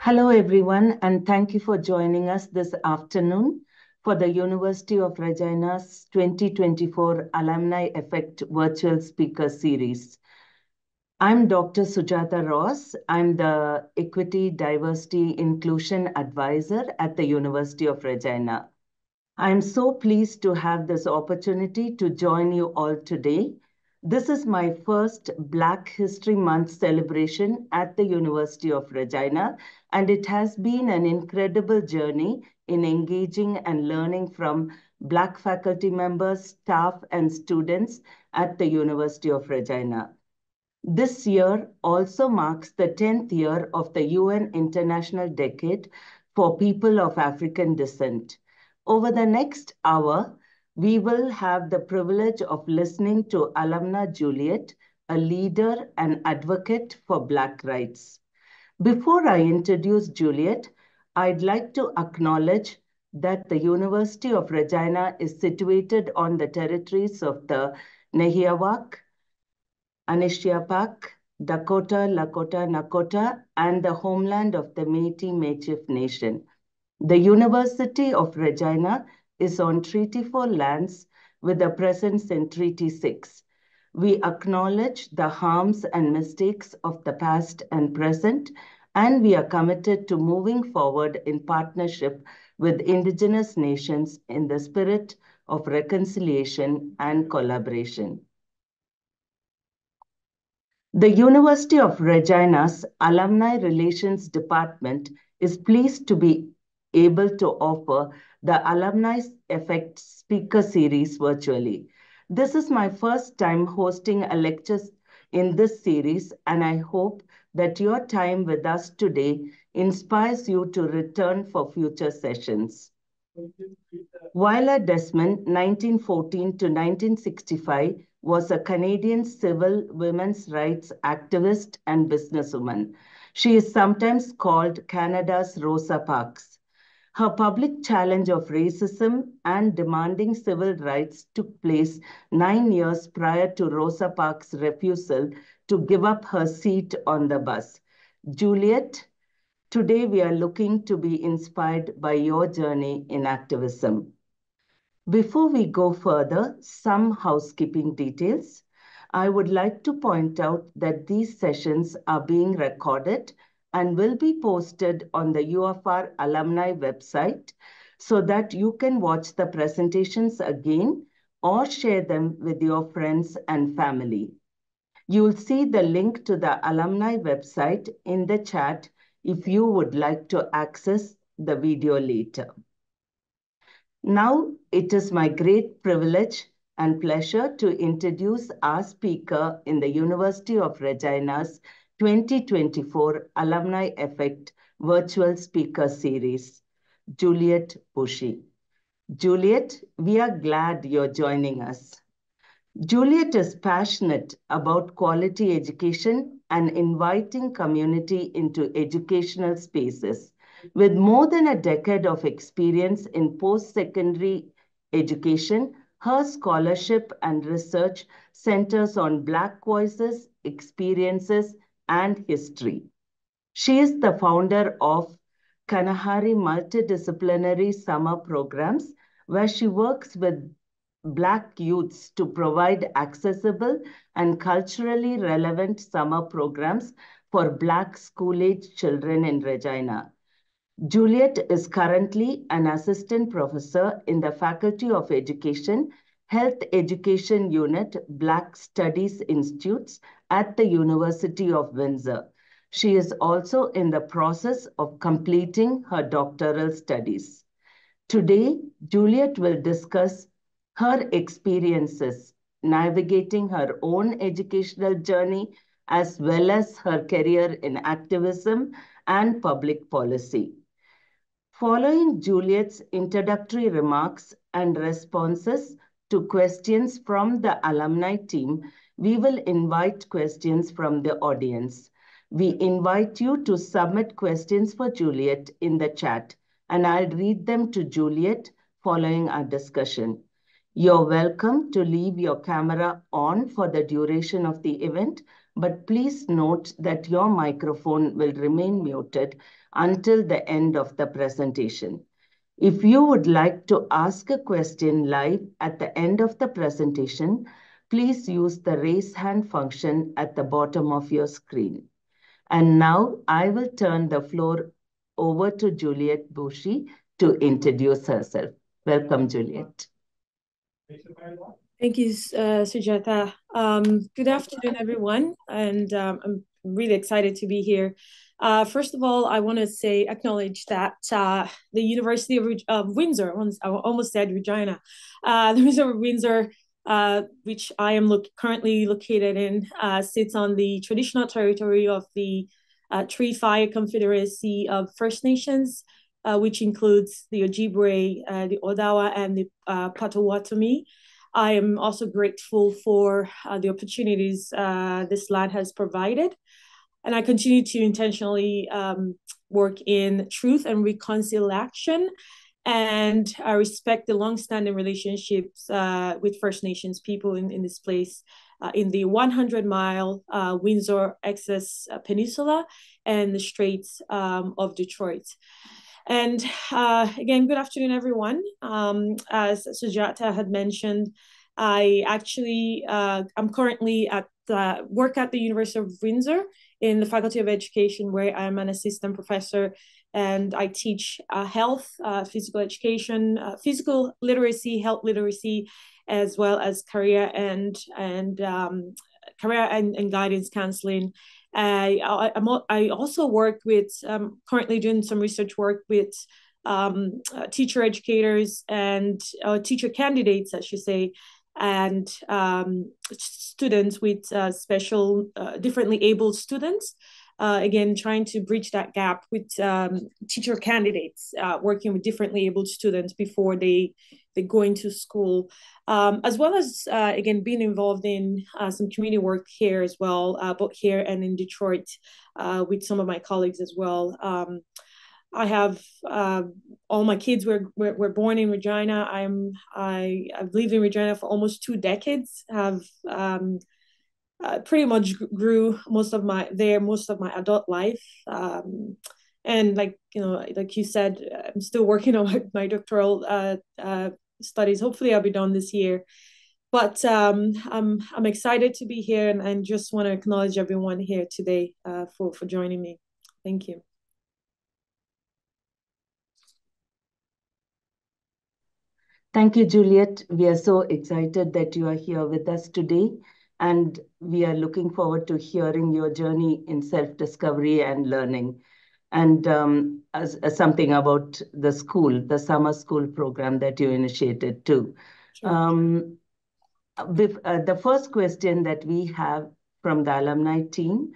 Hello, everyone, and thank you for joining us this afternoon for the University of Regina's 2024 Alumni Effect Virtual Speaker Series. I'm Dr. Sujata Ross. I'm the Equity, Diversity, Inclusion Advisor at the University of Regina. I'm so pleased to have this opportunity to join you all today. This is my first Black History Month celebration at the University of Regina, and it has been an incredible journey in engaging and learning from Black faculty members, staff, and students at the University of Regina. This year also marks the 10th year of the UN International Decade for People of African Descent. Over the next hour, we will have the privilege of listening to alumna Juliet, a leader and advocate for Black rights. Before I introduce Juliet, I'd like to acknowledge that the University of Regina is situated on the territories of the Nehiyawak, Anishinaabe, Dakota, Lakota, Nakota, and the homeland of the Métis Nation. The University of Regina is on Treaty 4 lands with a presence in Treaty 6. We acknowledge the harms and mistakes of the past and present, and we are committed to moving forward in partnership with Indigenous nations in the spirit of reconciliation and collaboration. The University of Regina's Alumni Relations Department is pleased to be able to offer the Alumni Effect Speaker Series virtually. This is my first time hosting a lecture in this series, and I hope that your time with us today inspires you to return for future sessions. Viola Desmond, 1914 to 1965, was a Canadian civil women's rights activist and businesswoman. She is sometimes called Canada's Rosa Parks. Her public challenge of racism and demanding civil rights took place 9 years prior to Rosa Parks' refusal to give up her seat on the bus. Juliet, today we are looking to be inspired by your journey in activism. Before we go further, some housekeeping details. I would like to point out that these sessions are being recorded and will be posted on the UFR alumni website so that you can watch the presentations again or share them with your friends and family. You'll see the link to the alumni website in the chat if you would like to access the video later. Now, it is my great privilege and pleasure to introduce our speaker in the University of Regina's 2024 Alumni Effect Virtual Speaker Series, Juliet Bushi. Juliet, we are glad you're joining us. Juliet is passionate about quality education and inviting community into educational spaces. With more than a decade of experience in post-secondary education, her scholarship and research centers on Black voices, experiences, and history. She is the founder of Canahari Multidisciplinary Summer Programs, where she works with Black youths to provide accessible and culturally relevant summer programs for Black school-age children in Regina. Juliet is currently an assistant professor in the Faculty of Education, Health Education Unit, Black Studies Institutes at the University of Windsor. She is also in the process of completing her doctoral studies. Today, Juliet will discuss her experiences navigating her own educational journey as well as her career in activism and public policy. Following Juliet's introductory remarks and responses to questions from the alumni team, we will invite questions from the audience. We invite you to submit questions for Juliet in the chat, and I'll read them to Juliet following our discussion. You're welcome to leave your camera on for the duration of the event, but please note that your microphone will remain muted until the end of the presentation. If you would like to ask a question live at the end of the presentation, please use the raise hand function at the bottom of your screen. And now I will turn the floor over to Juliet Bushi to introduce herself. Welcome, Juliet. Thank you, Sujata. Good afternoon, everyone, and I'm really excited to be here. First of all, I want to acknowledge that the University of Windsor, I almost said Regina, the University of Windsor, which I am currently located in, sits on the traditional territory of the Tree Fire Confederacy of First Nations, which includes the Ojibwe, the Odawa, and the Potawatomi. I am also grateful for the opportunities this land has provided. And I continue to intentionally work in truth and reconciliation. And I respect the longstanding relationships with First Nations people in this place, in the 100-mile Windsor Access Peninsula and the Straits of Detroit. And again, good afternoon, everyone. As Sujata had mentioned, I'm currently work at the University of Windsor in the Faculty of Education, where I'm an assistant professor, and I teach health, physical education, physical literacy, health literacy, as well as career and guidance counseling. I also work with, currently doing some research work with teacher educators and teacher candidates, I should say, and students with special, differently abled students. Again, trying to bridge that gap with teacher candidates, working with differently abled students before they go into school, as well as, again, being involved in some community work here as well, both here and in Detroit, with some of my colleagues as well. I have all my kids were born in Regina. I've lived in Regina for almost 2 decades. Have pretty much grew most of my adult life. And like you said, I'm still working on my doctoral studies. Hopefully I'll be done this year. But I'm excited to be here, and I just want to acknowledge everyone here today for joining me. Thank you. Thank you, Juliet. We are so excited that you are here with us today, and we are looking forward to hearing your journey in self-discovery and learning, and as something about the summer school program that you initiated too. Sure. The first question that we have from the alumni team,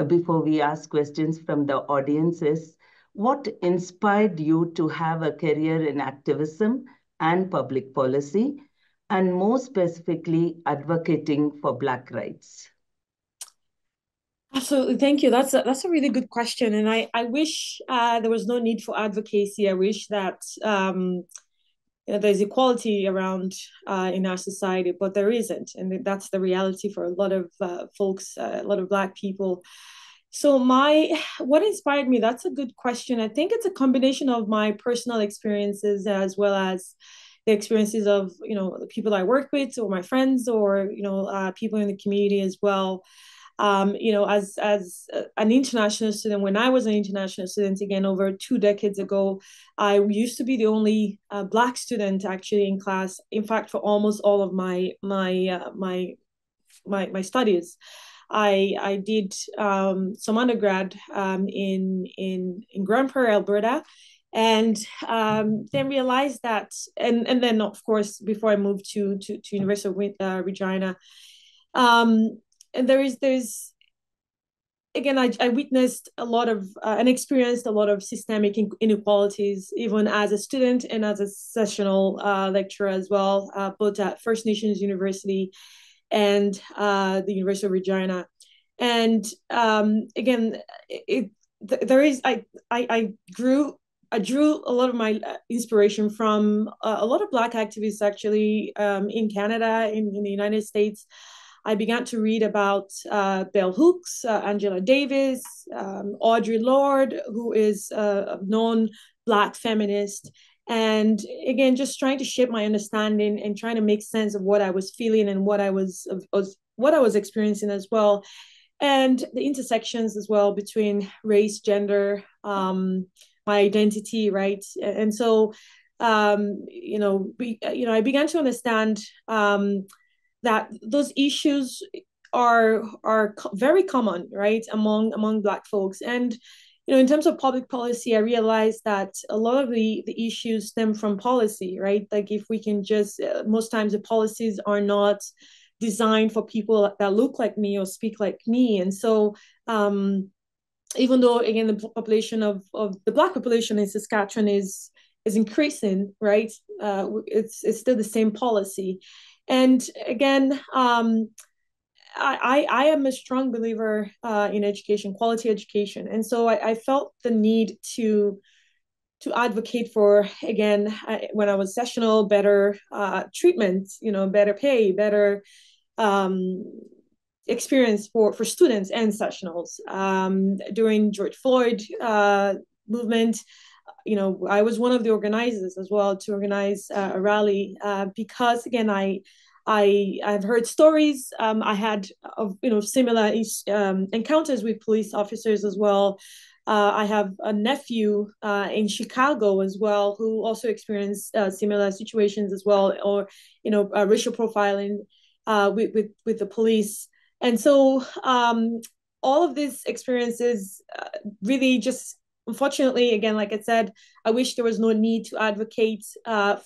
before we ask questions from the audience, is what inspired you to have a career in activism and public policy, and more specifically, advocating for Black rights? Absolutely. Thank you. That's a really good question. And I wish there was no need for advocacy. I wish that there's equality around in our society, but there isn't. And that's the reality for a lot of folks, a lot of Black people. So what inspired me? That's a good question. I think it's a combination of my personal experiences as well as the experiences of, the people I work with, or my friends, or, people in the community as well. As an international student, when I was an international student, again, over 2 decades ago, I used to be the only Black student actually in class. In fact, for almost all of my studies. I did some undergrad in Grand Prairie, Alberta, and then realized that, and then of course before I moved to University of Regina, and there's again, I witnessed a lot of and experienced a lot of systemic inequalities, even as a student and as a sessional lecturer as well, both at First Nations University and the University of Regina. And again, I grew I drew a lot of my inspiration from a lot of Black activists actually in Canada, in the United States. I began to read about Bell Hooks, Angela Davis, Audre Lorde, who is a known Black feminist. And again, just trying to shape my understanding and trying to make sense of what I was feeling and what I was experiencing as well, and the intersections as well between race, gender, my identity, right? And so, I began to understand that those issues are very common, right, among Black folks. And in terms of public policy, I realized that a lot of the issues stem from policy, right? Like if we can just, most times the policies are not designed for people that look like me or speak like me. And so even though, again, the population of the Black population in Saskatchewan is increasing, right? It's still the same policy. And again, I am a strong believer in education, quality education. And so I felt the need to advocate for, again, when I was sessional, better treatment, better pay, better experience for students and sessionals. During George Floyd movement, I was one of the organizers as well to organize a rally because, again, I've heard stories. I had similar encounters with police officers as well. I have a nephew in Chicago as well who also experienced similar situations as well, or racial profiling with the police. And so all of these experiences really just, unfortunately, again, like I said, I wish there was no need to advocate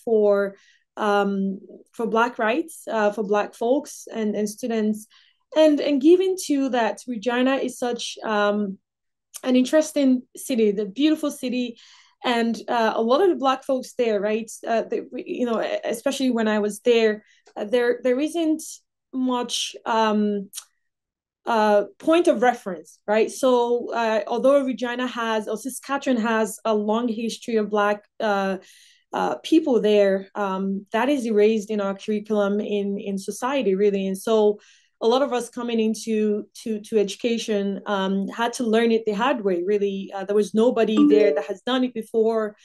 for Black rights, for Black folks and students. And given to that, Regina is such an interesting city, the beautiful city, and a lot of the Black folks there, right? Especially when I was there, there isn't much point of reference, right? So although Regina has, or Saskatchewan has, a long history of Black people there, that is erased in our curriculum in society, really. And so a lot of us coming into education had to learn it the hard way, really. There was nobody there that has done it before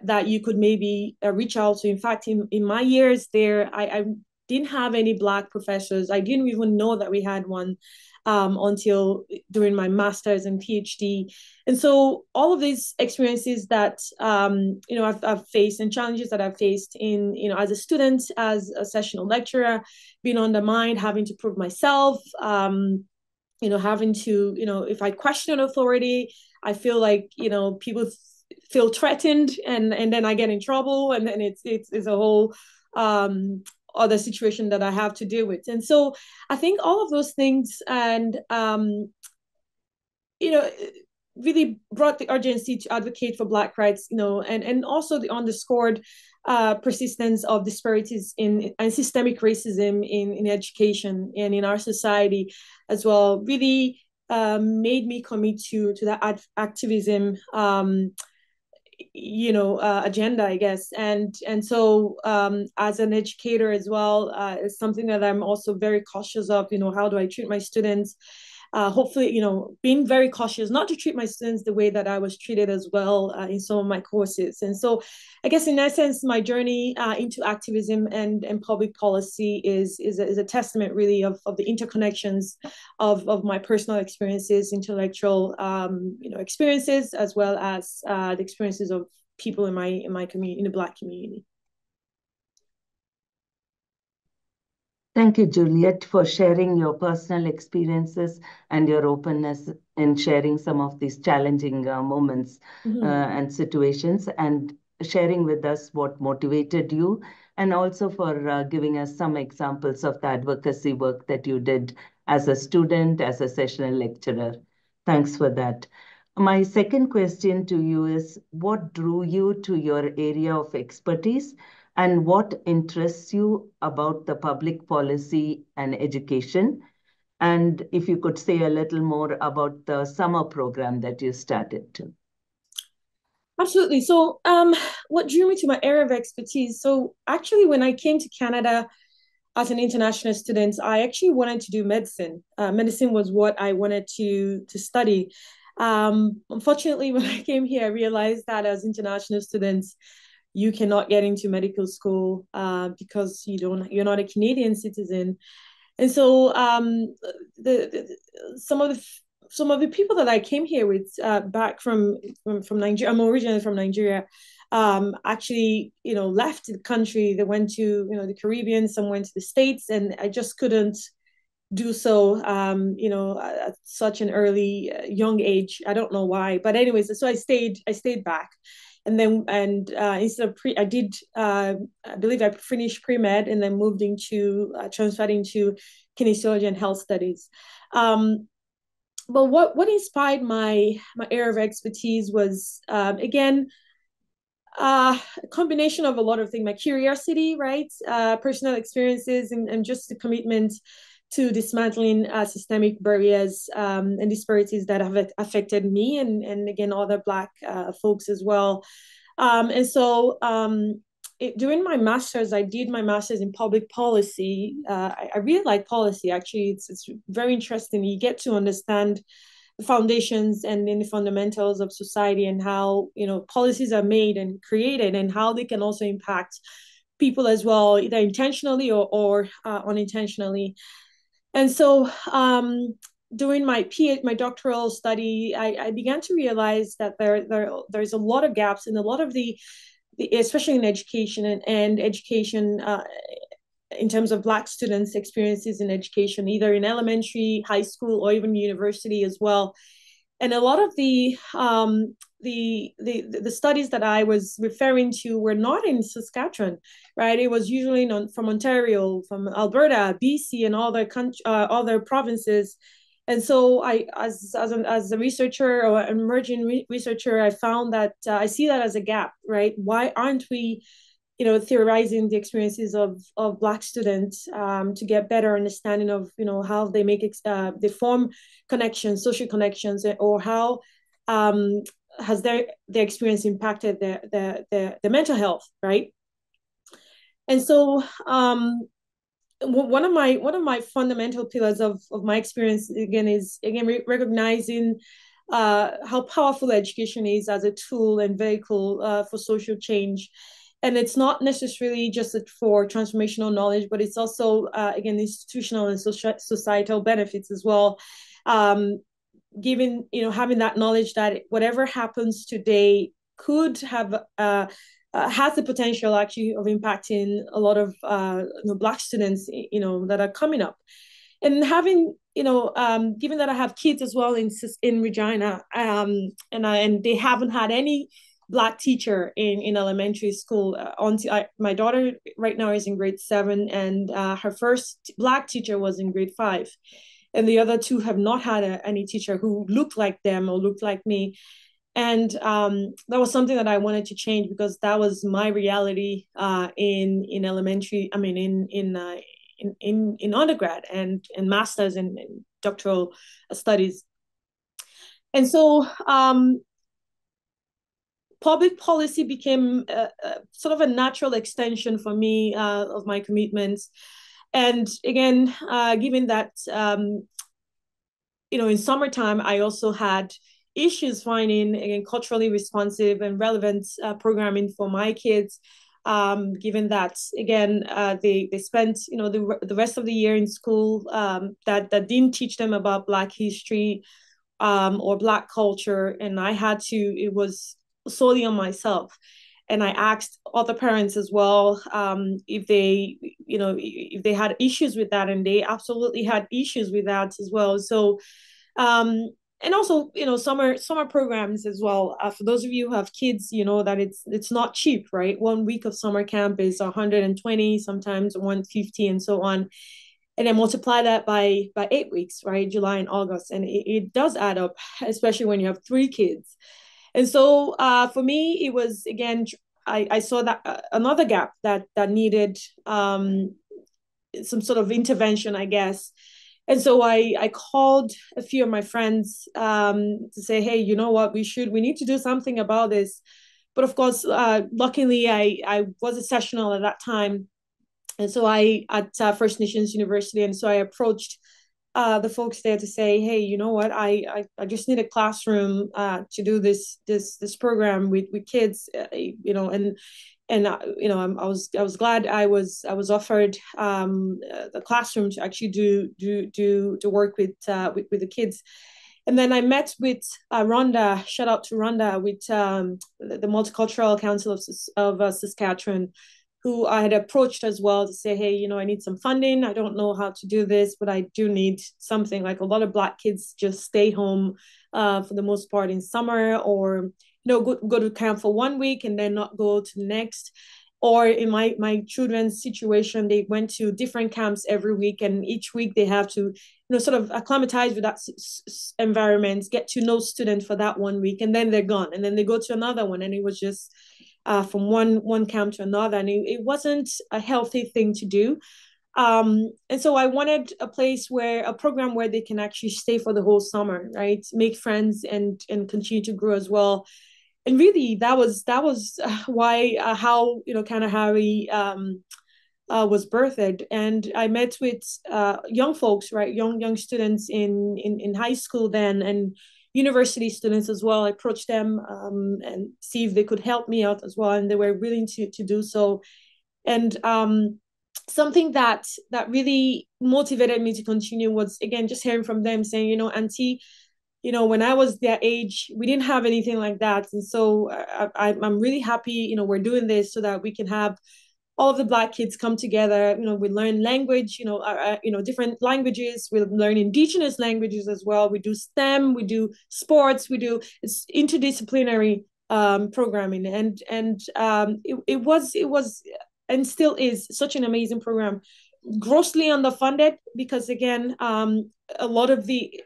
that you could maybe reach out to. In fact, in my years there, I didn't have any Black professors. I didn't even know that we had one until during my master's and PhD. And so all of these experiences that I've faced, and challenges that I've faced in as a student, as a sessional lecturer, being undermined, having to prove myself, having to, if I question authority, I feel like people feel threatened, and then I get in trouble, and then it's a whole other situation that I have to deal with. And so I think all of those things, and really brought the urgency to advocate for Black rights, and also the underscored persistence of disparities and systemic racism in education and in our society as well, really made me commit to that activism agenda, I guess. And so as an educator as well, it's something that I'm also very cautious of. How do I treat my students? Hopefully, being very cautious not to treat my students the way that I was treated as well in some of my courses. And so I guess in essence, my journey into activism and public policy is a testament, really, of the interconnections of my personal experiences, intellectual experiences, as well as the experiences of people in my community, in the Black community. Thank you, Juliet, for sharing your personal experiences and your openness in sharing some of these challenging moments and situations, and sharing with us what motivated you, and also for giving us some examples of the advocacy work that you did as a student, as a sessional lecturer. Thanks for that. My second question to you is, what drew you to your area of expertise, and what interests you about the public policy and education? And if you could say a little more about the summer program that you started. Absolutely. So, what drew me to my area of expertise? So, actually, when I came to Canada as an international student, I actually wanted to do medicine. Medicine was what I wanted to study. Unfortunately, when I came here, I realized that as international students, you cannot get into medical school because you're not a Canadian citizen. And so some of the people that I came here with back from Nigeria, I'm originally from Nigeria, actually, left the country. They went to, the Caribbean, some went to the States, and I just couldn't do so, at such an early, young age. I don't know why, but anyways, so I stayed back. And then, instead of I did, I believe I finished pre-med and then moved into, transferred into kinesiology and health studies. But what inspired my area of expertise was, again, a combination of a lot of things, my curiosity, right? Personal experiences, and just the commitment to dismantling systemic barriers and disparities that have affected me and again, other Black folks as well. And so during my master's, I did my master's in public policy. I really like policy, actually. It's very interesting. You get to understand the foundations and then the fundamentals of society and how, policies are made and created and how they can also impact people as well, either intentionally or unintentionally. And so during my doctoral study, I began to realize that there's a lot of gaps in a lot of especially in education and education in terms of Black students' experiences in education, either in elementary, high school, or even university as well. And a lot of the studies that I was referring to were not in Saskatchewan, right? It was usually from Ontario, from Alberta, BC, and other provinces. And so as a researcher or an emerging researcher, I found that I see that as a gap, right? Why aren't we, theorizing the experiences of Black students to get better understanding of, how they they form connections, social connections, or how has their experience impacted their mental health, right? And so one of my fundamental pillars of my experience again is recognizing how powerful education is as a tool and vehicle for social change. And it's not necessarily just for transformational knowledge, but it's also again institutional and societal benefits as well. Given having that knowledge that whatever happens today could have has the potential actually of impacting a lot of Black students that are coming up, and having given that I have kids as well in Regina, and they haven't had any Black teacher in elementary school until my daughter right now is in grade 7, and her first Black teacher was in grade 5, and the other two have not had any teacher who looked like them or looked like me. And that was something that I wanted to change because that was my reality in elementary. I mean, in undergrad and masters and doctoral studies. And so public policy became sort of a natural extension for me of my commitments. And again, given that in summertime, I also had issues finding, again, culturally responsive and relevant programming for my kids, given that, again, they spent, the rest of the year in school that didn't teach them about Black history or Black culture. And it was solely on myself. And I asked other parents as well if they had issues with that, and they absolutely had issues with that as well. So and also summer programs as well. For those of you who have kids, that it's not cheap, right? 1 week of summer camp is 120, sometimes 150, and so on. And then multiply that by 8 weeks, right? July and August, and it does add up, especially when you have 3 kids. And so for me, it was, again, I saw that another gap that needed some sort of intervention, I guess. And so I called a few of my friends to say, hey, you know what, we need to do something about this. But of course, luckily, I was a sessional at that time. And so I at First Nations University, and so I approached the folks there to say, hey, you know what, I just need a classroom to do this program with kids, I was glad I was offered the classroom to actually do work with the kids. And then I met with Rhonda. Shout out to Rhonda with the Multicultural Council of Saskatchewan, who I had approached as well to say, hey, I need some funding. I don't know how to do this, but I do need something. Like a lot of Black kids just stay home for the most part in summer, or go to camp for 1 week and then not go to the next. Or in my children's situation, they went to different camps every week, and each week they have to sort of acclimatize with that environment, get to know students for that 1 week, and then they're gone, and then they go to another one, and it was just from one camp to another, and it wasn't a healthy thing to do. And so I wanted a program where they can actually stay for the whole summer, right? Make friends and continue to grow as well. And really, that was why how Canahari was birthed. And I met with young folks, right, young students in high school then, and university students as well. I approached them and see if they could help me out as well, and they were willing to do so. And something that really motivated me to continue was, again, just hearing from them saying, Auntie, when I was their age, we didn't have anything like that. And so I'm really happy, we're doing this so that we can have all of the Black kids come together. We learn language, different languages. We learn Indigenous languages as well. We do STEM, we do sports, it's interdisciplinary programming. And it was and still is such an amazing program. Grossly underfunded because, again, a lot of the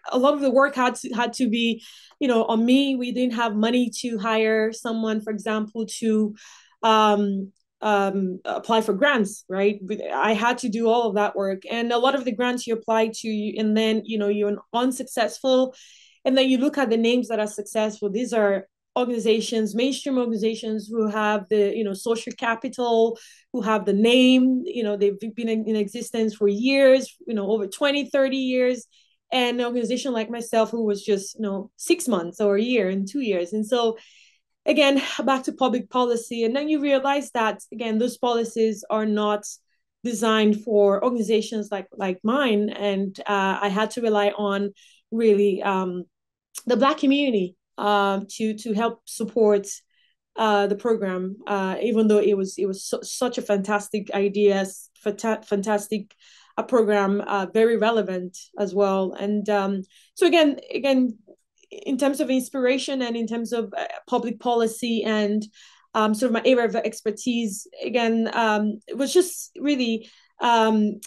work had to be on me. We didn't have money to hire someone, for example, to apply for grants, right? I had to do all of that work, and a lot of the grants you apply to, and then you're unsuccessful, and then you look at the names that are successful. These are organizations, mainstream organizations, who have the social capital, who have the name, they've been in existence for years, over 20, 30 years, and an organization like myself who was just 6 months or a year and 2 years. And so, again, back to public policy, and then you realize that, again, those policies are not designed for organizations like mine, and I had to rely on really the Black community to help support the program, even though it was such a fantastic idea, fantastic program, very relevant as well. And so again, in terms of inspiration and in terms of public policy and sort of my area of expertise, again, it was just really the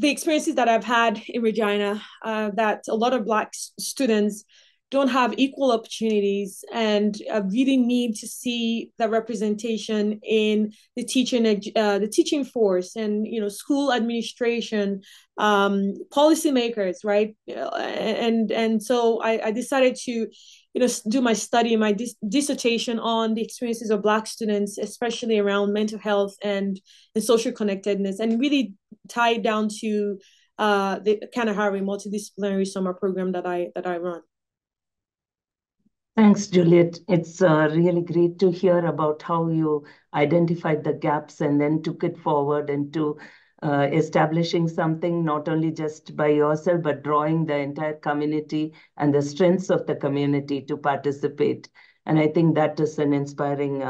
experiences that I've had in Regina, that a lot of Black students don't have equal opportunities, and really need to see the representation in the teaching force, and school administration, policymakers, right? And so I decided to do my study, my dissertation on the experiences of Black students, especially around mental health and social connectedness, and really tie it down to the Canahari multidisciplinary summer program that I run. Thanks, Juliet. It's really great to hear about how you identified the gaps and then took it forward into establishing something not only just by yourself, but drawing the entire community and the strengths of the community to participate. And I think that is an inspiring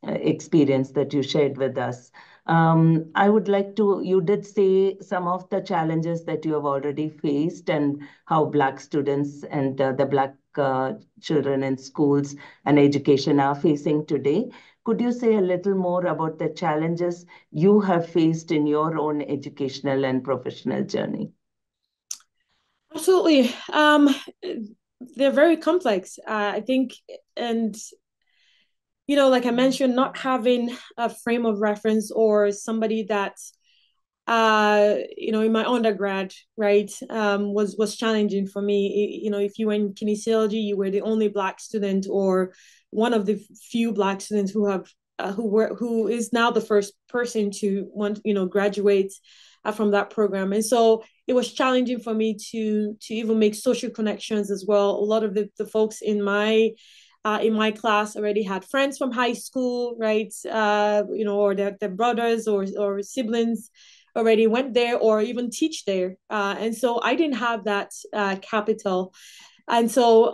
experience that you shared with us. I would like to, you did say some of the challenges that you have already faced and how Black students and the Black children in schools and education are facing today. Could you say a little more about the challenges you have faced in your own educational and professional journey? Absolutely. They're very complex, I think. And like I mentioned, not having a frame of reference or somebody that in my undergrad, right, was challenging for me. If you were in kinesiology, you were the only Black student, or one of the few Black students who is now the first person to graduate from that program. And so it was challenging for me to even make social connections as well. A lot of the folks in my class already had friends from high school, right? Or their brothers or siblings already went there or even teach there. And so I didn't have that capital. And so,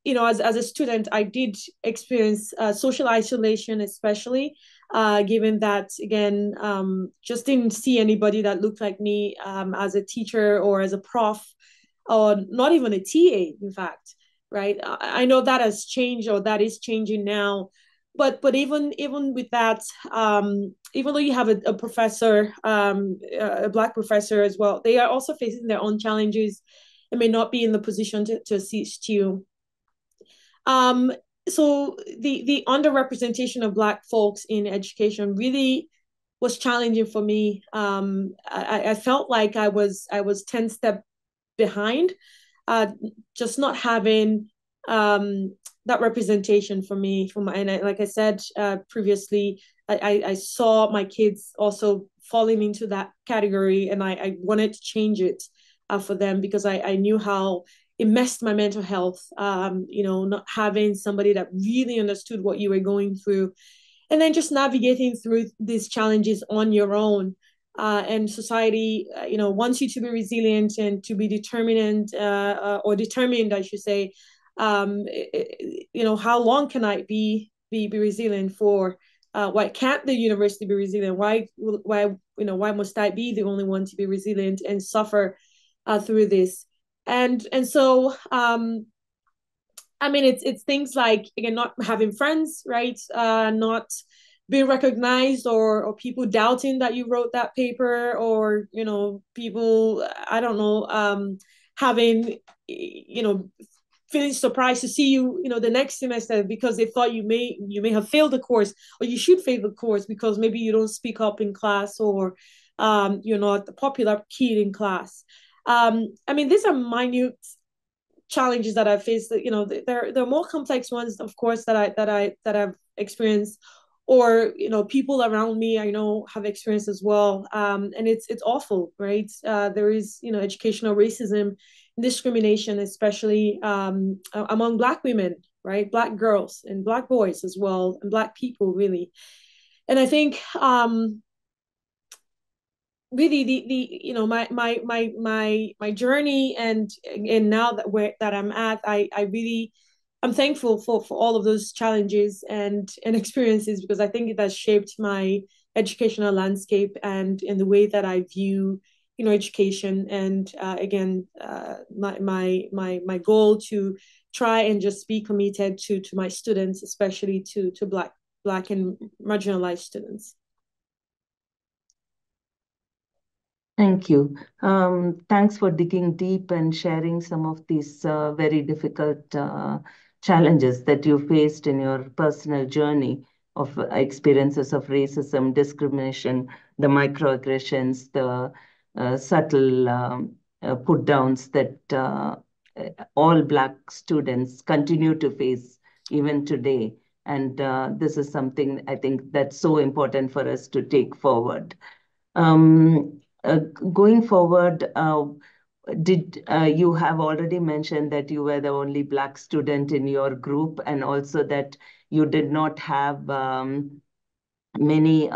as a student, I did experience social isolation, especially given that, again, just didn't see anybody that looked like me as a teacher or as a prof, or not even a TA, in fact, right? I know that has changed, or that is changing now. But even with that, even though you have a professor, a Black professor as well, they are also facing their own challenges and may not be in the position to assist you. So the underrepresentation of Black folks in education really was challenging for me. I felt like I was 10 steps behind, just not having that representation for me. Like I said previously, I saw my kids also falling into that category, and I wanted to change it for them, because I knew how it messed my mental health, not having somebody that really understood what you were going through, and then just navigating through these challenges on your own. And society, wants you to be resilient and to be determined, or determined, I should say. How long can I be resilient for? Why can't the university be resilient? Why must I be the only one to be resilient and suffer through this? And so it's things like, again, not having friends, right? Not being recognized, or people doubting that you wrote that paper, or people, I don't know, having feeling surprised to see you the next semester, because they thought you may have failed the course, or you should fail the course because maybe you don't speak up in class, or you're not the popular kid in class. These are minute challenges that I've faced. There are more complex ones, of course, that I've experienced, or people around me I know have experienced as well. And it's awful, right? There is educational racism, discrimination, especially among Black women, right? Black girls and Black boys as well, and Black people, really. And I think really my journey, and now that I'm at, I'm thankful for all of those challenges and experiences, because I think it has shaped my educational landscape and in the way that I view education. And again, my goal to try and just be committed to my students, especially to Black and marginalized students. Thank you. Thanks for digging deep and sharing some of these very difficult challenges that you faced in your personal journey of experiences of racism, discrimination, the microaggressions, the subtle put downs that all Black students continue to face even today. And this is something I think that's so important for us to take forward. Um, Going forward, did you have already mentioned that you were the only Black student in your group, and also that you did not have many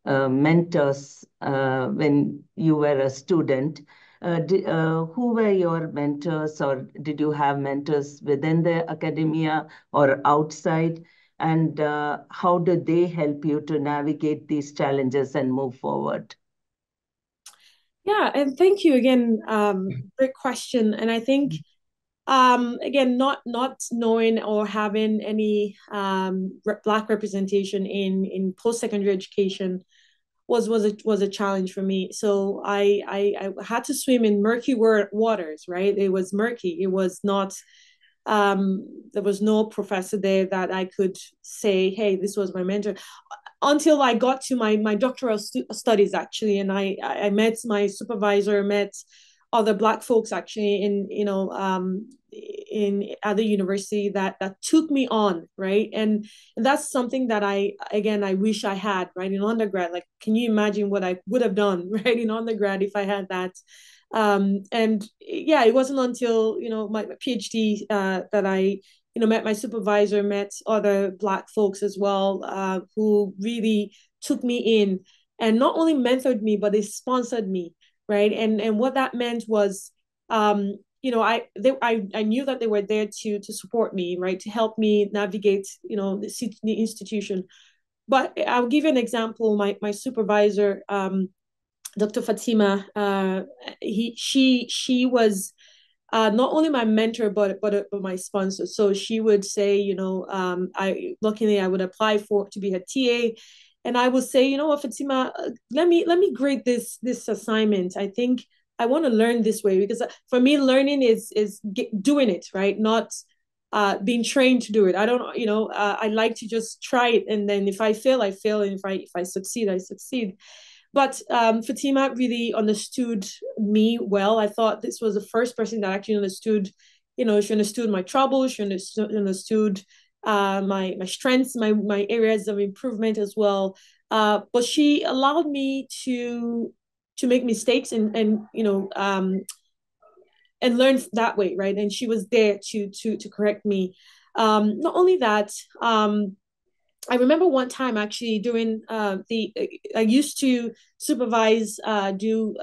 mentors when you were a student. Who were your mentors, or did you have mentors within the academia or outside? And how did they help you to navigate these challenges and move forward? Yeah, and thank you again. Great question. And I think again, not knowing or having any Black representation in post-secondary education was a challenge for me. So I had to swim in murky waters, right? It was murky. It was not. There was no professor there that I could say, "Hey, this was my mentor," until I got to my doctoral studies, actually, and I met my supervisor, met other Black folks actually at the university that took me on, right? And that's something that I wish I had, right, in undergrad. Like, can you imagine what I would have done, right, in undergrad if I had that? And yeah, it wasn't until my PhD that I met my supervisor, met other Black folks as well, who really took me in and not only mentored me, but they sponsored me, right? And what that meant was, I knew that they were there to support me, right, to help me navigate, the institution. But I'll give you an example. My supervisor, Dr. Fatima, she was not only my mentor but my sponsor. So she would say, I would apply to be her TA, and I would say, you know what, Fatima, let me grade this assignment. I think I want to learn this way, because for me, learning is doing it, right, not being trained to do it. I don't, I like to just try it, and then if I fail, I fail, and if I succeed, I succeed. But Fatima really understood me well. I thought this was the first person that actually understood, she understood my troubles, she understood my strengths, my areas of improvement as well. But she allowed me to make mistakes and learn that way, right? And she was there to correct me. Not only that, I remember one time actually doing I used to supervise, do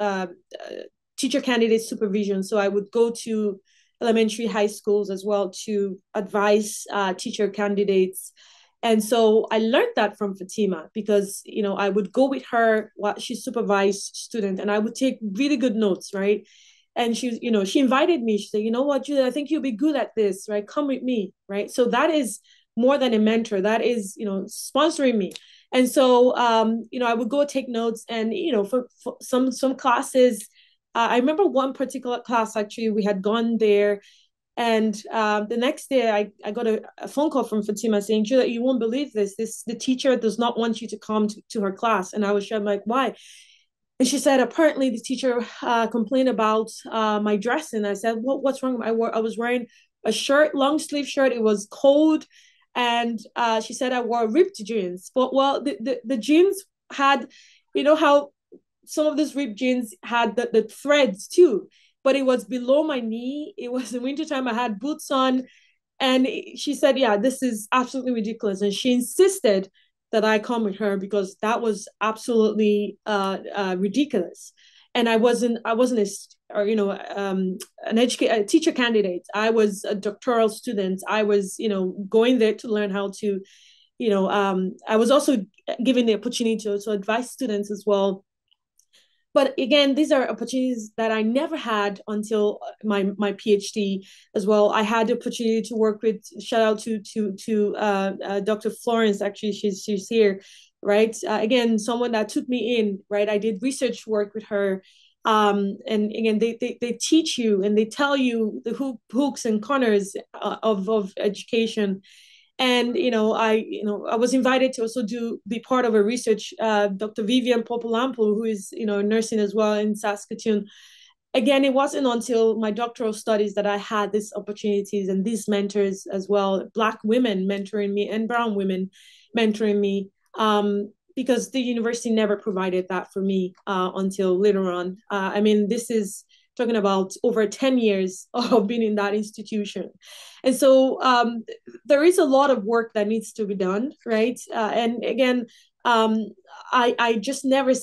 teacher candidate supervision. So I would go to elementary, high schools as well to advise teacher candidates. And so I learned that from Fatima, because, I would go with her while she supervised students, and I would take really good notes, right? And she invited me. She said, you know what, Juliet, I think you'll be good at this, right? Come with me, right? So that is more than a mentor. That is, sponsoring me. And so, I would go take notes, and, for some classes, I remember one particular class, actually, we had gone there, and the next day I got a phone call from Fatima saying, Julia, you won't believe this. The teacher does not want you to come to her class. And I was like, why? And she said, apparently the teacher complained about my dress. And I said, what's wrong? I was wearing a shirt, long sleeve shirt. It was cold. And she said I wore ripped jeans. But, well, the jeans had, how some of these ripped jeans had the threads too, but it was below my knee. It was in wintertime. I had boots on. And she said, yeah, this is absolutely ridiculous. And she insisted that I come with her, because that was absolutely ridiculous. And I wasn't a teacher candidate. I was a doctoral student. I was, going there to learn how to, I was also given the opportunity to advise students as well. But again, these are opportunities that I never had until my PhD as well. I had the opportunity to work with, shout out to Dr. Florence. Actually, she's here, right? Again, someone that took me in, right? I did research work with her. And again, they teach you and they tell you the hooks and corners of education. And I was invited to also be part of a research. Dr. Vivian Popolampo, who is nursing as well in Saskatoon. Again, it wasn't until my doctoral studies that I had these opportunities and these mentors as well, Black women mentoring me and brown women mentoring me, because the university never provided that for me until later on. I mean, this is talking about over 10 years of being in that institution. And so there is a lot of work that needs to be done, right? And again, I've just never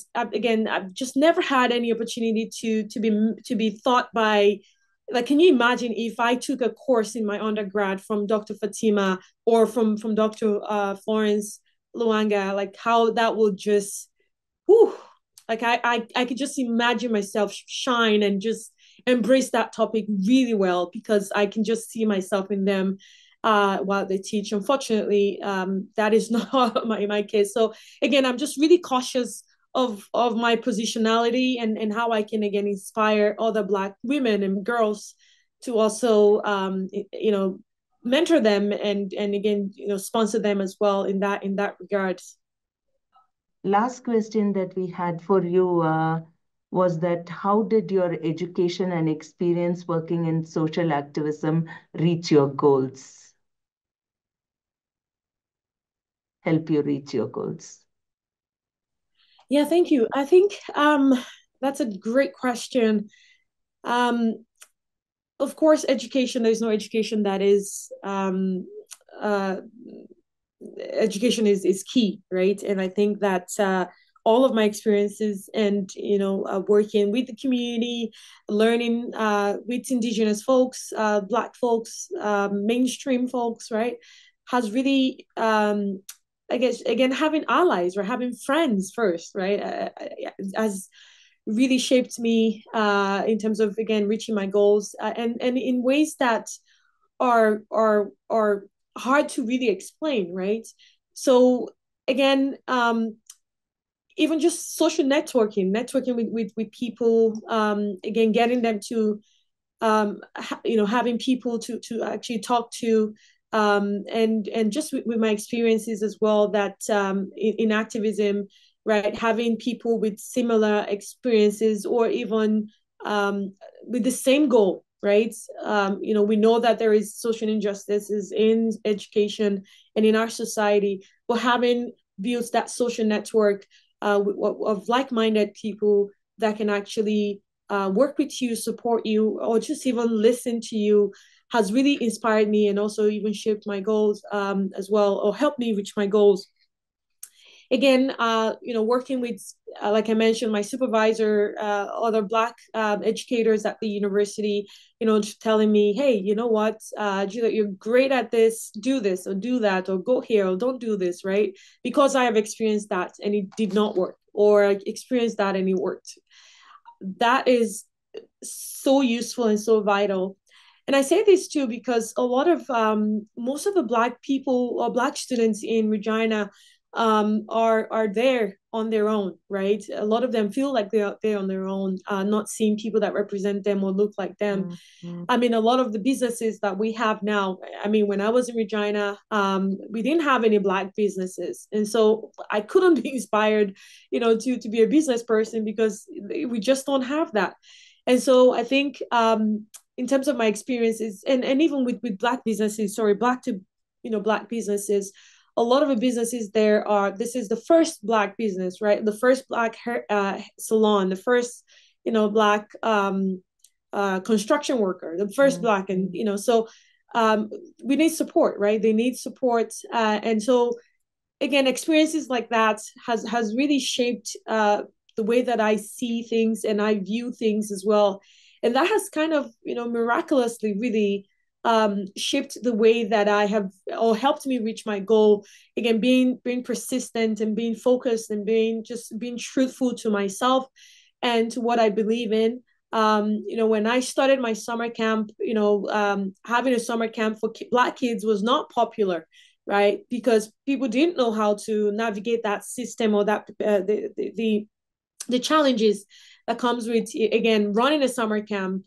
had any opportunity to be taught by, like, can you imagine if I took a course in my undergrad from Dr. Fatima or from Dr. Florence Luanga, like how that would just, whew, like I could just imagine myself shine and just embrace that topic really well, because I can just see myself in them while they teach. Unfortunately, that is not my case. So again, I'm just really cautious of my positionality and how I can again inspire other Black women and girls to also mentor them and again sponsor them as well in that regard. Last question that we had for you, was that how did your education and experience working in social activism reach your goals? Help you reach your goals? Yeah, thank you. I think that's a great question. Um, of course, education, there's no education that is uh, education is key, right? And I think that all of my experiences and working with the community, learning with indigenous folks, black folks, mainstream folks, right, has really I guess again having allies or having friends first, right, has really shaped me in terms of again reaching my goals and in ways that are hard to really explain, right? So again, even just social networking with people, again, getting them to, having people to actually talk to, and just with my experiences as well, that in activism, right, having people with similar experiences or even with the same goal, right? We know that there is social injustices in education and in our society, but having built that social network of like-minded people that can actually work with you, support you, or just even listen to you has really inspired me and also even shaped my goals as well, or helped me reach my goals. Again, working with, like I mentioned, my supervisor, other Black educators at the university, telling me, hey, you know what, Juliet, you're great at this, do this or do that, or go here or don't do this, right? Because I have experienced that and it did not work, or I experienced that and it worked. That is so useful and so vital. And I say this too because a lot of most of the Black people or Black students in Regina are there on their own, right? A lot of them feel like they're on their own, not seeing people that represent them or look like them. Mm-hmm. I mean, a lot of the businesses that we have now, I mean, when I was in Regina, we didn't have any Black businesses. And so I couldn't be inspired, to be a business person because we just don't have that. And so I think in terms of my experiences and even with Black businesses, Black to, Black businesses, a lot of the businesses there are, this is the first Black business, right? The first Black salon, the first, Black construction worker, the first Black, and, so we need support, right? They need support. And so, again, experiences like that has really shaped the way that I see things and I view things as well. And that has kind of, miraculously really shaped the way that I have, or helped me reach my goal. Again, being persistent and being focused and being truthful to myself and to what I believe in. When I started my summer camp, having a summer camp for Black kids was not popular, right? Because people didn't know how to navigate that system or that the challenges that comes with, again, running a summer camp,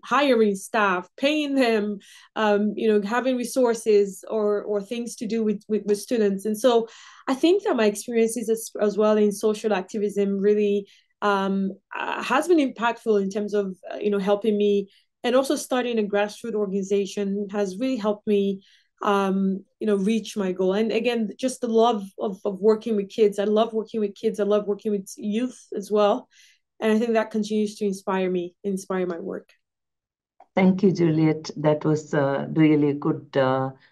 hiring staff, paying them, having resources or things to do with students. And so I think that my experiences as well in social activism really has been impactful in terms of, helping me, and also starting a grassroots organization has really helped me reach my goal. And again, just the love of working with kids. I love working with kids. I love working with youth as well. And I think that continues to inspire my work. Thank you, Juliet. That was really good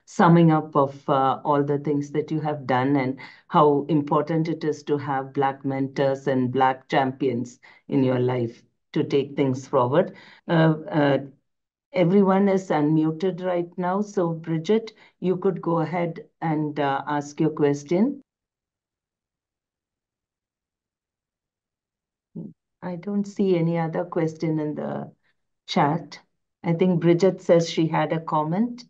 summing up of all the things that you have done and how important it is to have Black mentors and Black champions in your life to take things forward. Everyone is unmuted right now. So, Bridget, you could go ahead and ask your question. I don't see any other question in the chat. I think Bridget says she had a comment.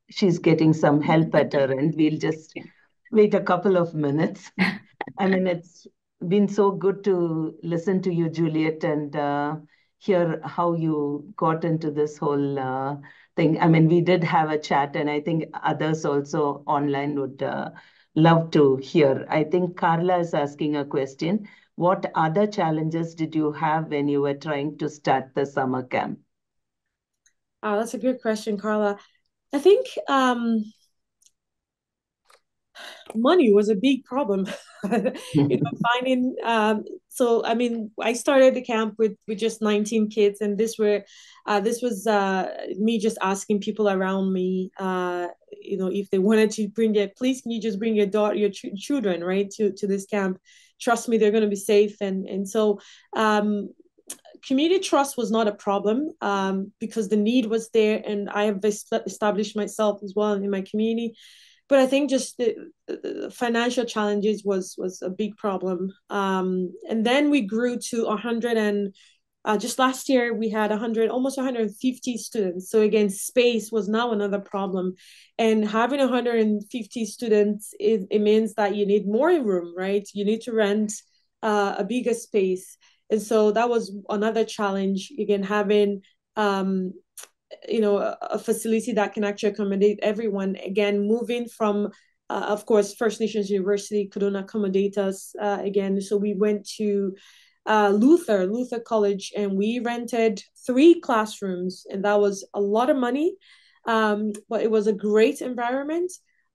She's getting some help at her end. We'll just wait a couple of minutes. I mean, it's been so good to listen to you, Juliet, and hear how you got into this whole thing. I mean, we did have a chat, and I think others also online would love to hear. I think Carla is asking a question. what other challenges did you have when you were trying to start the summer camp? Oh, that's a good question, Carla. I think money was a big problem. Finding so I mean, I started the camp with just 19 kids, and this was me just asking people around me, if they wanted to bring it, please can you just bring your daughter, your children, right, to this camp. Trust me, they're going to be safe. And so community trust was not a problem, because the need was there, and I have established myself as well in my community. But I think just the financial challenges was a big problem. And then we grew to 100, and just last year we had 100, almost 150 students. So again, space was now another problem. And having 150 students, it means that you need more room, right? You need to rent a bigger space. And so that was another challenge, again, having a facility that can actually accommodate everyone. Again, moving from of course, First Nations University couldn't accommodate us again, so we went to Luther College, and we rented 3 classrooms, and that was a lot of money, but it was a great environment.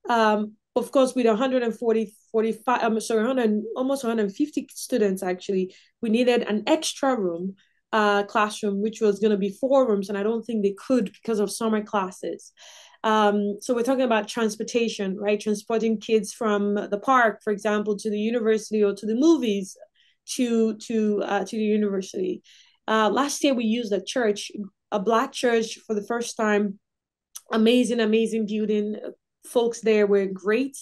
Of course, with 140 45 I'm sorry 100, almost 150 students, actually we needed an extra room, classroom, which was going to be 4 rooms, and I don't think they could because of summer classes. So we're talking about transportation, right? Transporting kids from the park, for example, to the university, or to the movies, to the university. Last year we used a Black church for the first time. Amazing building. Folks there were great.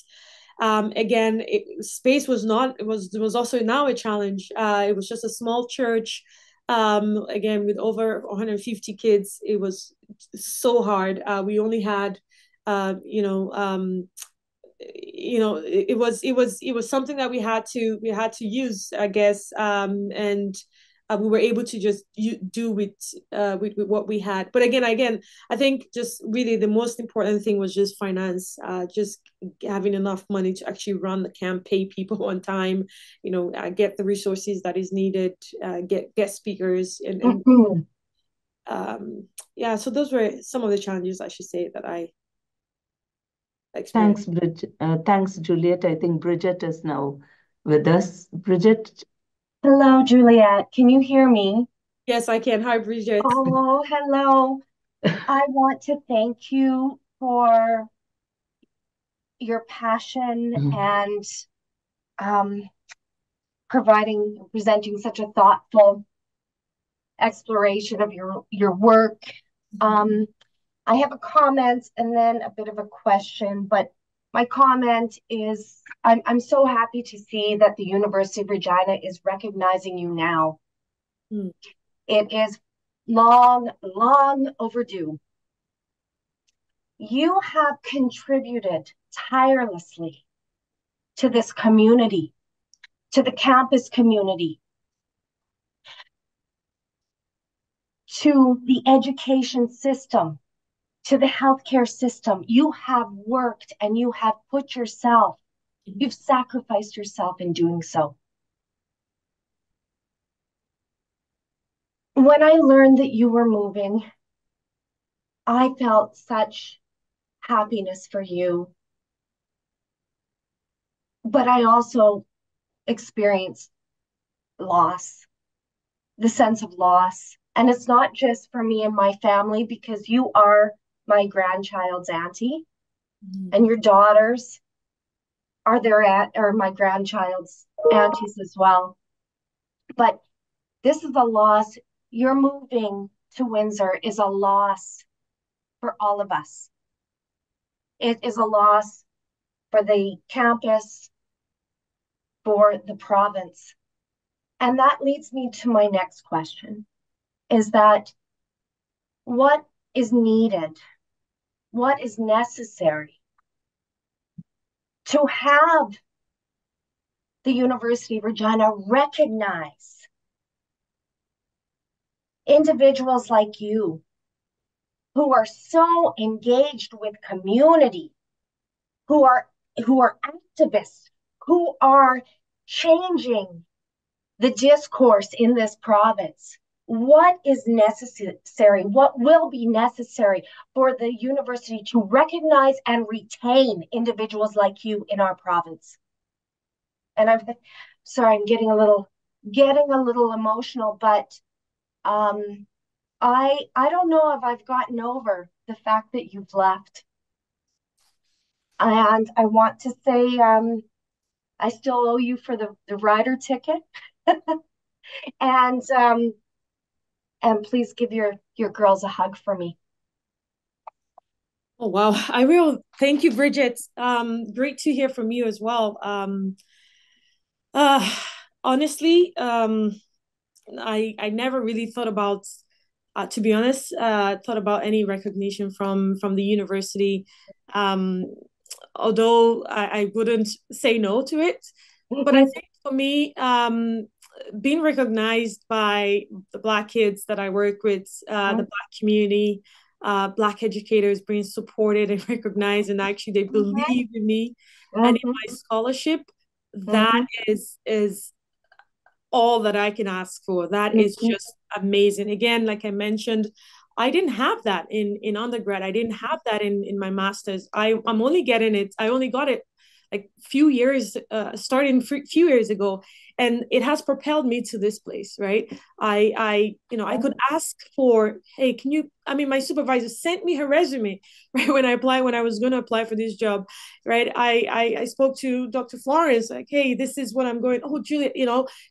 Again, space was not. It was also now a challenge. It was just a small church. Again, with over 150 kids, it was so hard. We only had, it was something that we had to use, I guess, and we were able to just do with what we had. But again, I think just really the most important thing was just finance, just having enough money to actually run the camp, pay people on time, get the resources that is needed, get speakers, and yeah. So those were some of the challenges, I should say, that I experienced. Thanks, Juliet. I think Bridget is now with us. Bridget. Hello, Juliet. Can you hear me? Yes, I can. Hi, Bridget. Oh, hello. I want to thank you for your passion and presenting such a thoughtful exploration of your work. I have a comment and then a bit of a question, but my comment is I'm so happy to see that the University of Regina is recognizing you now. It is long overdue. You have contributed tirelessly to this community, to the campus community, to the education system, to the healthcare system. You have worked and you have put yourself, you've sacrificed yourself in doing so. When I learned that you were moving, I felt such happiness for you. But I also experienced loss, the sense of loss. And it's not just for me and my family, because you are my grandchild's auntie, and your daughters are my grandchild's aunties as well. But this is a loss. You're moving to Windsor is a loss for all of us. It is a loss for the campus, for the province. And that leads me to my next question, is that what is needed, what is necessary to have the University of Regina recognize individuals like you who are so engaged with community, who are activists, who are changing the discourse in this province. What is necessary? What will be necessary for the university to recognize and retain individuals like you in our province? And I'm sorry, I'm getting a little emotional, but I don't know if I've gotten over the fact that you've left. And I want to say I still owe you for the rider ticket. And please give your girls a hug for me. Oh wow, I will. Thank you, Bridget. Great to hear from you as well. Uh, Honestly, I never really thought about, to be honest, thought about any recognition from the university. Um, Although I wouldn't say no to it, but I think for me, being recognized by the Black kids that I work with, the Black community, Black educators being supported and recognized, and actually they believe in me and in my scholarship, that is all that I can ask for. That is just amazing. Again, like I mentioned, I didn't have that in undergrad. I didn't have that in my master's. I'm only getting it. I only got it like few years, starting few years ago, and it has propelled me to this place, right? I could ask for, hey, can you? I mean, my supervisor sent me her resume, right, when I was going to apply for this job, right? I spoke to Dr. Florence, like, hey, this is what I'm going. Oh, Juliet,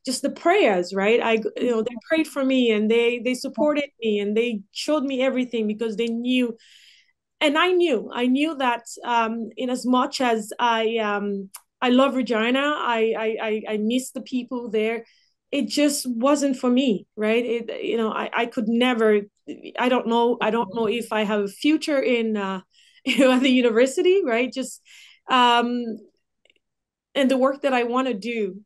just the prayers, right? They prayed for me, and they supported me, and they showed me everything because they knew. And I knew that in as much as I love Regina, I miss the people there. It just wasn't for me, right? I could never. I don't know if I have a future in at the university, right? Just and the work that I want to do.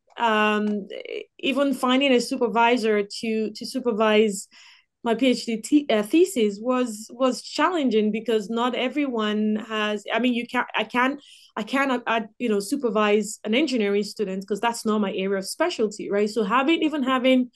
Even finding a supervisor to supervise my PhD thesis was challenging because not everyone has. I mean, I can't supervise an engineering student because that's not my area of specialty, right? So having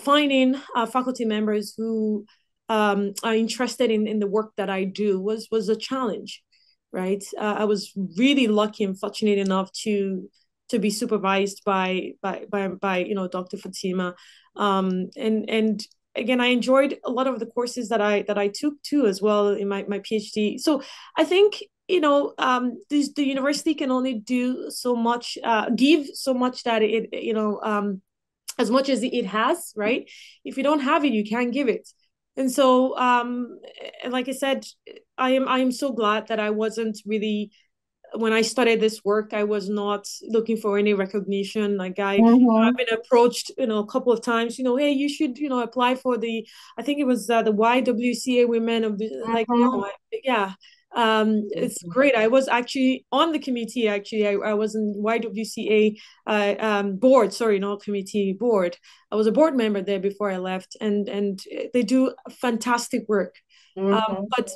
finding faculty members who are interested in the work that I do was a challenge, right? I was really lucky and fortunate enough to be supervised by Dr. Fatima, and again, I enjoyed a lot of the courses that I took too as well in my PhD. So I think the university can only do so much, give so much that as much as it has, right? If you don't have it, you can't give it. And so, like I said, I am so glad that I wasn't really, when I started this work, I was not looking for any recognition. Like I've been approached, a couple of times, hey, you should, apply for I think it was the YWCA Women of the, like, no, yeah. It's great. I was actually on the committee. Actually, I was in YWCA board. Sorry, not committee, board. I was a board member there before I left, and they do fantastic work. But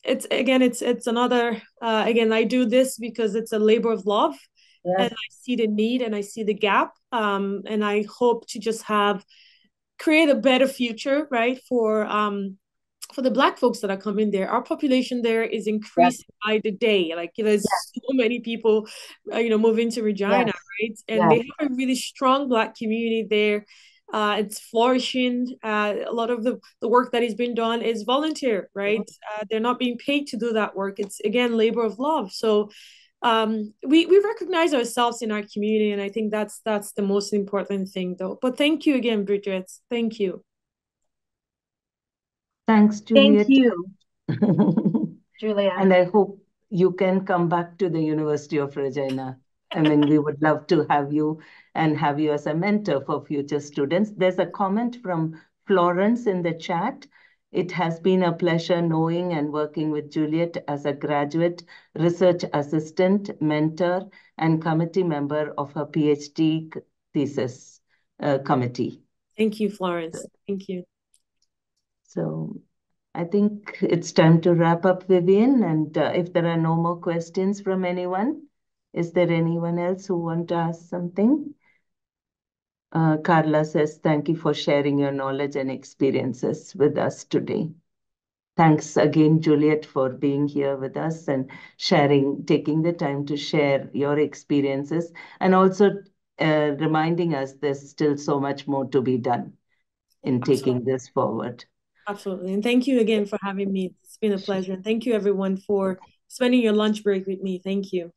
it's another again, I do this because it's a labor of love. Yes. And I see the need and I see the gap, and I hope to just create a better future, right, for the Black folks that are coming there. Our population there is increasing by the day. Like there's so many people moving to Regina, right? And they have a really strong Black community there. It's flourishing. A lot of the work that is being done is volunteer, right? They're not being paid to do that work. It's, again, labor of love. So we recognize ourselves in our community, and I think that's the most important thing, though. But thank you again, Bridget. Thank you. Thanks, Juliet. Thank you, Juliet. And I hope you can come back to the University of Regina. I mean, we would love to have you and have you as a mentor for future students. There's a comment from Florence in the chat. It has been a pleasure knowing and working with Juliet as a graduate research assistant, mentor, and committee member of her PhD thesis committee. Thank you, Florence. Thank you. So I think it's time to wrap up, Vivian. And if there are no more questions from anyone, is there anyone else who want to ask something? Carla says, thank you for sharing your knowledge and experiences with us today. Thanks again, Juliet, for being here with us and taking the time to share your experiences, and also reminding us there's still so much more to be done in taking this forward. Absolutely. And thank you again for having me. It's been a pleasure. And thank you, everyone, for spending your lunch break with me. Thank you.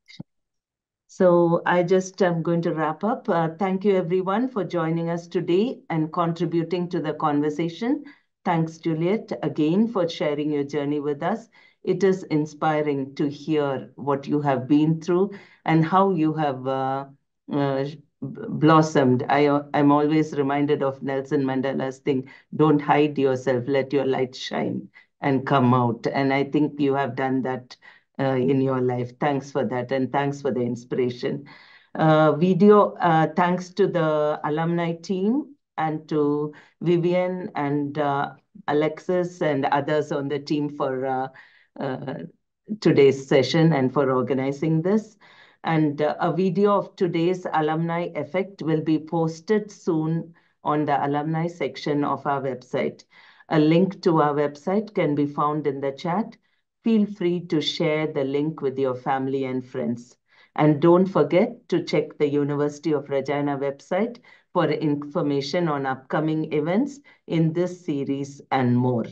So I just am going to wrap up. Thank you, everyone, for joining us today and contributing to the conversation. Thanks, Juliet, again for sharing your journey with us. It is inspiring to hear what you have been through and how you have blossomed. I'm always reminded of Nelson Mandela's thing, don't hide yourself, let your light shine and come out. And I think you have done that in your life. Thanks for that, and thanks for the inspiration. Thanks to the alumni team and to Vivian and Alexis and others on the team for today's session and for organizing this. And a video of today's Alumni Effect will be posted soon on the alumni section of our website. A link to our website can be found in the chat. Feel free to share the link with your family and friends. And don't forget to check the University of Regina website for information on upcoming events in this series and more.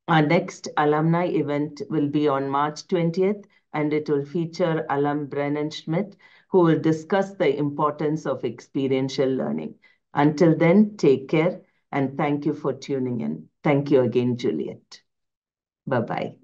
Our next alumni event will be on March 20th, and it will feature alum Brennan Schmidt, who will discuss the importance of experiential learning. Until then, take care, and thank you for tuning in. Thank you again, Juliet. Bye-bye.